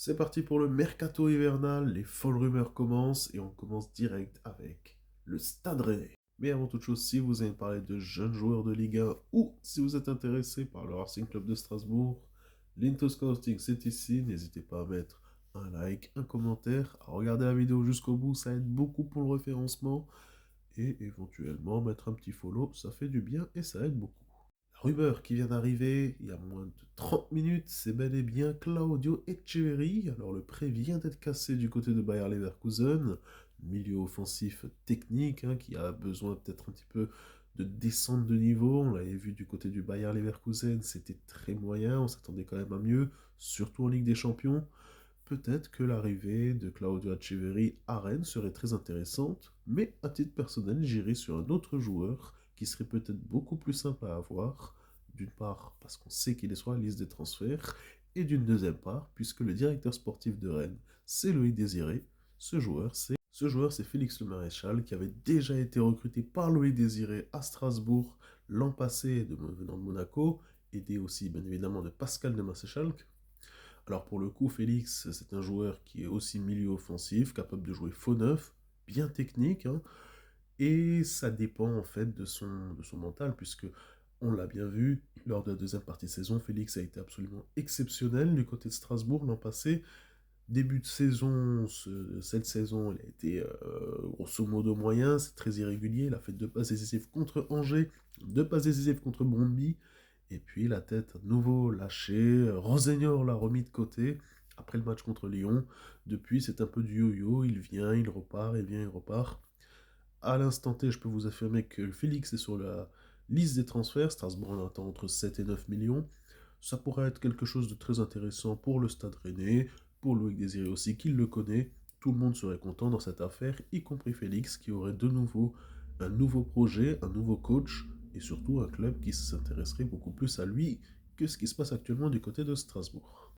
C'est parti pour le mercato hivernal, les folles rumeurs commencent et on commence direct avec le Stade Rennais. Mais avant toute chose, si vous avez parlé de jeunes joueurs de Ligue 1 ou si vous êtes intéressé par le Racing Club de Strasbourg, l'Into Scouting c'est ici, n'hésitez pas à mettre un like, un commentaire, à regarder la vidéo jusqu'au bout, ça aide beaucoup pour le référencement et éventuellement mettre un petit follow, ça fait du bien et ça aide beaucoup. La rumeur qui vient d'arriver il y a moins de 30 minutes, c'est bel et bien Claudio Echeverri. Alors le prêt vient d'être cassé du côté de Bayer Leverkusen, milieu offensif technique qui a besoin peut-être un petit peu de descente de niveau. On l'avait vu du côté du Bayer Leverkusen, c'était très moyen, on s'attendait quand même à mieux, surtout en Ligue des Champions. Peut-être que l'arrivée de Claudio Echeverri à Rennes serait très intéressante, mais à titre personnel, j'irai sur un autre joueur qui serait peut-être beaucoup plus simple à avoir, d'une part parce qu'on sait qu'il est sur la liste des transferts, et d'une deuxième part, puisque le directeur sportif de Rennes, c'est Loïc Désiré, ce joueur, c'est Félix Le Maréchal, qui avait déjà été recruté par Loïc Désiré à Strasbourg l'an passé, venant de Monaco, aidé aussi bien évidemment de Pascal de Masséchalk. Alors pour le coup, Félix, c'est un joueur qui est aussi milieu offensif, capable de jouer faux neuf, bien technique, et ça dépend en fait de son mental, puisque on l'a bien vu, lors de la deuxième partie de saison, Félix a été absolument exceptionnel du côté de Strasbourg l'an passé. Début de saison, cette saison, il a été grosso modo moyen, c'est très irrégulier, il a fait deux passes décisives contre Angers, deux passes décisives contre Brøndby, et puis la tête à nouveau lâchée, Rossignol l'a remis de côté, après le match contre Lyon, depuis c'est un peu du yo-yo, il vient, il repart, il vient, il repart. À l'instant T, je peux vous affirmer que Félix est sur la liste des transferts, Strasbourg en attend entre 7 et 9 millions, ça pourrait être quelque chose de très intéressant pour le Stade Rennais, pour Loïc Désiré aussi, qui le connaît. Tout le monde serait content dans cette affaire, y compris Félix, qui aurait de nouveau un nouveau projet, un nouveau coach, et surtout un club qui s'intéresserait beaucoup plus à lui que ce qui se passe actuellement du côté de Strasbourg.